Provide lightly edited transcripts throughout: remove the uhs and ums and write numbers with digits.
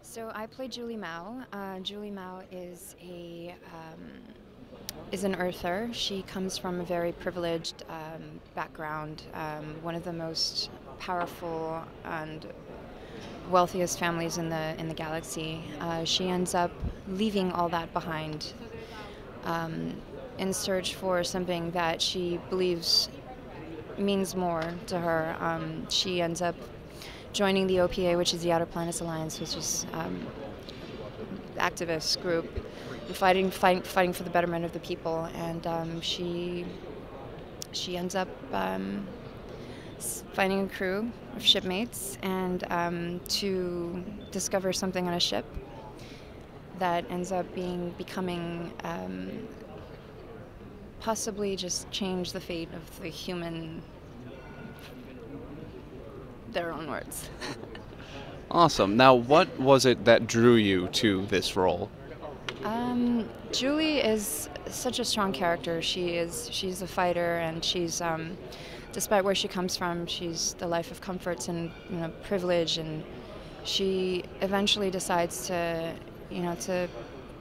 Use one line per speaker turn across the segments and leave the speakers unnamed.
So I play Julie Mao. Julie Mao is an earther. She comes from a very privileged background, one of the most powerful and wealthiest families in the galaxy. She ends up leaving all that behind in search for something that she believes means more to her. She ends up joining the OPA, which is the Outer Planets Alliance, which is activist group, and fighting for the betterment of the people. And she ends up finding a crew of shipmates and to discover something on a ship that ends up becoming possibly just change the fate of the human. Their own words.
Awesome. Now, what was it that drew you to this role?
Julie is such a strong character. She's a fighter, and she's despite where she comes from, she's the life of comforts and privilege, and she eventually decides to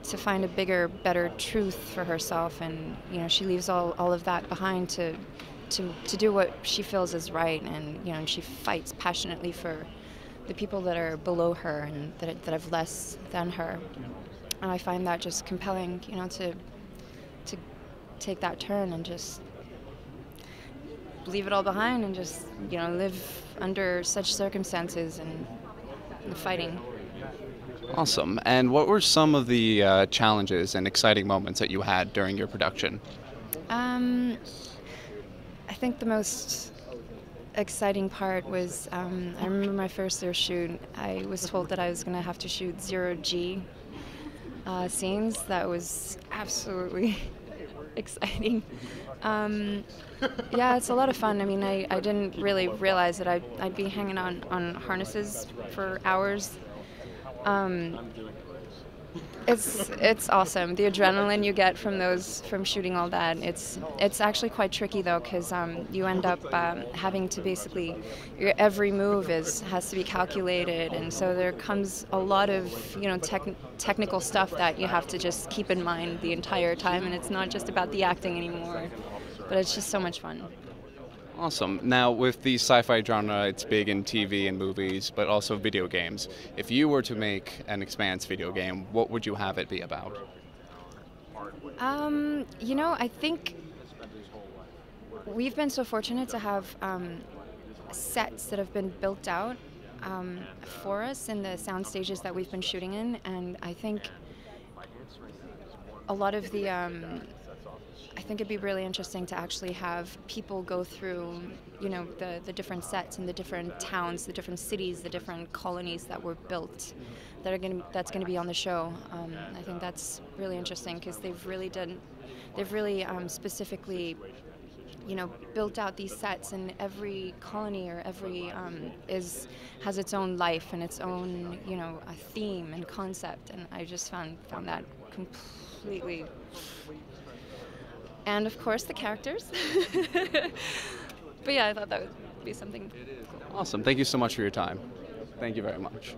to find a bigger, better truth for herself, and she leaves all of that behind to do what she feels is right, and she fights passionately for the people that are below her and that have less than her. And I find that just compelling, to take that turn and just leave it all behind and just live under such circumstances and fighting.
Awesome. And what were some of the challenges and exciting moments that you had during your production?
I think the most exciting part was, I remember my first air shoot, I was told that I was going to have to shoot 0G scenes. That was absolutely exciting. Yeah, it's a lot of fun. I mean, I didn't really realize that I'd be hanging on harnesses for hours. It's awesome. The adrenaline you get from shooting all that. It's actually quite tricky though, because you end up having to basically, your every move has to be calculated, and so there comes a lot of technical stuff that you have to just keep in mind the entire time, and it's not just about the acting anymore, but it's just so much fun.
Awesome. Now, with the sci-fi genre, it's big in TV and movies, but also video games. If you were to make an Expanse video game, what would you have it be about?
I think we've been so fortunate to have sets that have been built out for us in the sound stages that we've been shooting in, and I think a lot of the I think it'd be really interesting to actually have people go through, the different sets and the different towns, the different cities, the different colonies that were built, that's going to be on the show. I think that's really interesting because they've really specifically, built out these sets, and every colony or every has its own life and its own, a theme and concept, and I just found that completely. And of course the characters. But yeah, I thought that would be something cool.
Awesome. Thank you so much for your time. Thank you very much.